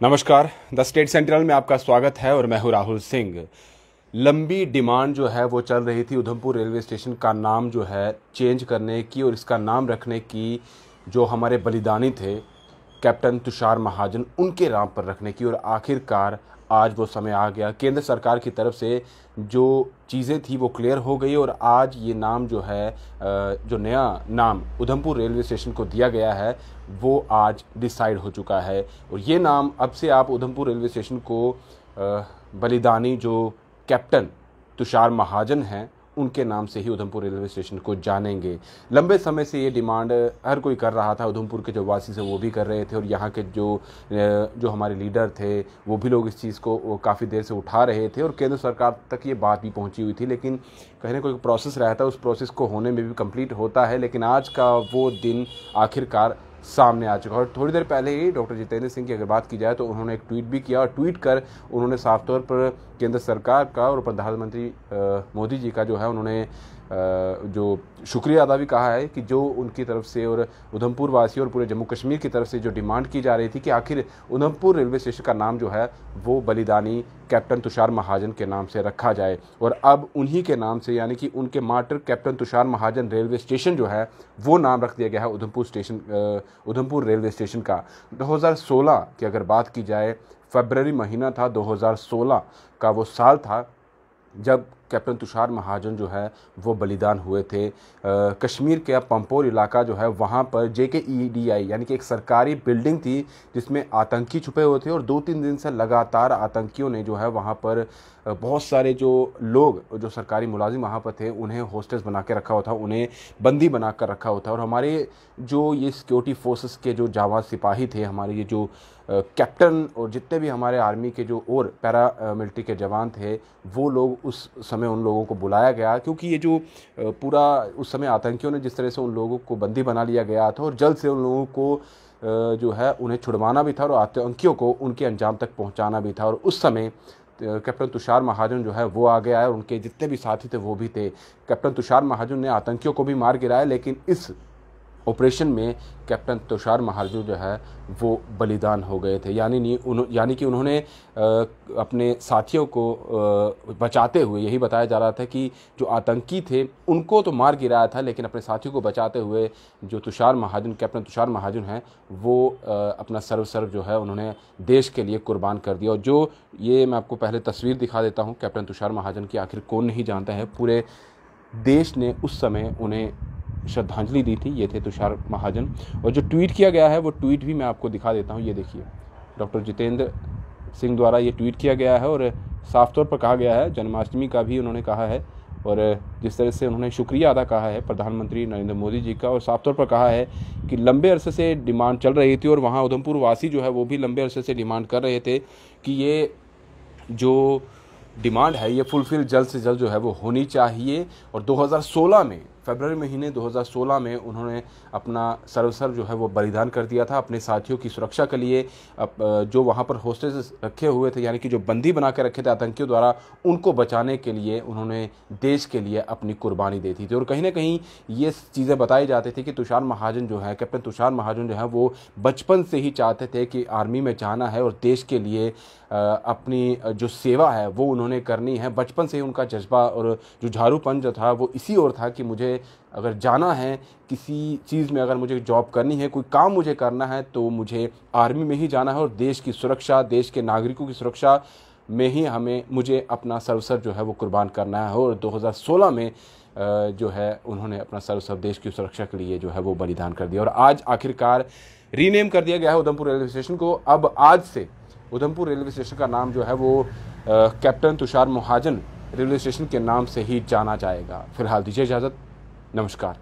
नमस्कार, the state central में आपका स्वागत है और मैं हूं राहुल सिंह। लंबी डिमांड जो है वो चल रही थी उधमपुर रेलवे स्टेशन का नाम जो है चेंज करने की और इसका नाम रखने की, जो हमारे बलिदानी थे कैप्टन तुषार महाजन, उनके नाम पर रखने की। और आखिरकार आज वो समय आ गया। केंद्र सरकार की तरफ से जो चीज़ें थी वो क्लियर हो गई और आज ये नाम जो है, जो नया नाम उधमपुर रेलवे स्टेशन को दिया गया है, वो आज डिसाइड हो चुका है। और ये नाम अब से आप उधमपुर रेलवे स्टेशन को बलिदानी जो कैप्टन तुषार महाजन हैं उनके नाम से ही उधमपुर रेलवे स्टेशन को जानेंगे। लंबे समय से ये डिमांड हर कोई कर रहा था, उधमपुर के जो वासी थे वो भी कर रहे थे और यहाँ के जो हमारे लीडर थे वो भी लोग इस चीज़ को काफ़ी देर से उठा रहे थे और केंद्र सरकार तक ये बात भी पहुँची हुई थी। लेकिन कहीं ना कोई प्रोसेस रहता है, उस प्रोसेस को होने में भी कंप्लीट होता है। लेकिन आज का वो दिन आखिरकार सामने आ चुका है। और थोड़ी देर पहले ही डॉक्टर जितेंद्र सिंह की अगर बात की जाए तो उन्होंने एक ट्वीट भी किया और ट्वीट कर उन्होंने साफ तौर पर केंद्र सरकार का और प्रधानमंत्री मोदी जी का जो है उन्होंने जो शुक्रिया अदा भी कहा है कि जो उनकी तरफ से और उधमपुर वासियों और पूरे जम्मू कश्मीर की तरफ से जो डिमांड की जा रही थी कि आखिर उधमपुर रेलवे स्टेशन का नाम जो है वो बलिदानी कैप्टन तुषार महाजन के नाम से रखा जाए। और अब उन्हीं के नाम से, यानी कि उनके मार्टर कैप्टन तुषार महाजन रेलवे स्टेशन जो है वो नाम रख दिया गया है उधमपुर रेलवे स्टेशन का। 2016 की अगर बात की जाए, फरवरी महीना था 2016 का वो साल था जब कैप्टन तुषार महाजन जो है वो बलिदान हुए थे। कश्मीर के पंपोर इलाका जो है वहाँ पर JKEDI यानी कि एक सरकारी बिल्डिंग थी जिसमें आतंकी छुपे हुए थे और 2-3 दिन से लगातार आतंकियों ने जो है वहाँ पर बहुत सारे जो लोग, जो सरकारी मुलाजिम वहाँ पर थे, उन्हें होस्टेज बना के रखा हुआ था, उन्हें बंदी बना कर रखा हुआ था। और हमारे जो ये सिक्योरिटी फोर्सेस के जो जावाज सिपाही थे, हमारे ये जो कैप्टन और जितने भी हमारे आर्मी के जो और पैरा मिलिट्री के जवान थे, वो लोग उस समय उन लोगों को बुलाया गया क्योंकि ये जो पूरा उस समय आतंकियों ने जिस तरह से उन लोगों को बंदी बना लिया गया था और जल्द से उन लोगों को जो है उन्हें छुड़वाना भी था और आतंकियों को उनके अंजाम तक पहुंचाना भी था। और उस समय कैप्टन तुषार महाजन जो है वो आ गया है और उनके जितने भी साथी थे वो भी थे। कैप्टन तुषार महाजन ने आतंकियों को भी मार गिराया, लेकिन इस ऑपरेशन में कैप्टन तुषार महाजन जो है वो बलिदान हो गए थे। यानी कि उन्होंने अपने साथियों को बचाते हुए, यही बताया जा रहा था कि जो आतंकी थे उनको तो मार गिराया था, लेकिन अपने साथियों को बचाते हुए जो कैप्टन तुषार महाजन हैं वो अपना सर्व जो है उन्होंने देश के लिए कुर्बान कर दिया। और जो ये मैं आपको पहले तस्वीर दिखा देता हूँ कैप्टन तुषार महाजन की, आखिर कौन नहीं जानता है, पूरे देश ने उस समय उन्हें श्रद्धांजलि दी थी। ये थे तुषार महाजन। और जो ट्वीट किया गया है वो ट्वीट भी मैं आपको दिखा देता हूँ। ये देखिए, डॉक्टर जितेंद्र सिंह द्वारा ये ट्वीट किया गया है और साफ तौर पर कहा गया है, जन्माष्टमी का भी उन्होंने कहा है और जिस तरह से उन्होंने शुक्रिया अदा कहा है प्रधानमंत्री नरेंद्र मोदी जी का, और साफ तौर पर कहा है कि लंबे अरसे से डिमांड चल रही थी और वहाँ उधमपुर वासी जो है वो भी लंबे अरसे से डिमांड कर रहे थे कि ये जो डिमांड है ये फुलफिल जल्द से जल्द जो है वो होनी चाहिए। और 2016 में, फरवरी महीने 2016 में उन्होंने अपना सर्वस्व जो है वो बलिदान कर दिया था अपने साथियों की सुरक्षा के लिए। जो वहाँ पर होस्टेज रखे हुए थे, यानी कि जो बंदी बना के रखे थे आतंकियों द्वारा, उनको बचाने के लिए उन्होंने देश के लिए अपनी कुर्बानी दी थी। और कहीं ना कहीं ये चीज़ें बताई जाती थी कि तुषार महाजन जो है, कैप्टन तुषार महाजन जो है वो बचपन से ही चाहते थे कि आर्मी में जाना है और देश के लिए अपनी जो सेवा है वो उन्होंने करनी है। बचपन से ही उनका जज्बा और जुझारूपन जो था वो इसी ओर था कि मुझे अगर जाना है किसी चीज़ में, अगर मुझे जॉब करनी है, कोई काम मुझे करना है, तो मुझे आर्मी में ही जाना है और देश की सुरक्षा, देश के नागरिकों की सुरक्षा में ही मुझे अपना सर्वस्व जो है वो कुर्बान करना है। और 2016 में जो है उन्होंने अपना सर्वस्व देश की सुरक्षा के लिए जो है वो बलिदान कर दिया। और आज आखिरकार रीनेम कर दिया गया है उधमपुर रेलवे स्टेशन को। अब आज से उधमपुर रेलवे स्टेशन का नाम जो है वो कैप्टन तुषार महाजन रेलवे स्टेशन के नाम से ही जाना जाएगा। फिलहाल दीजिए इजाज़त, नमस्कार।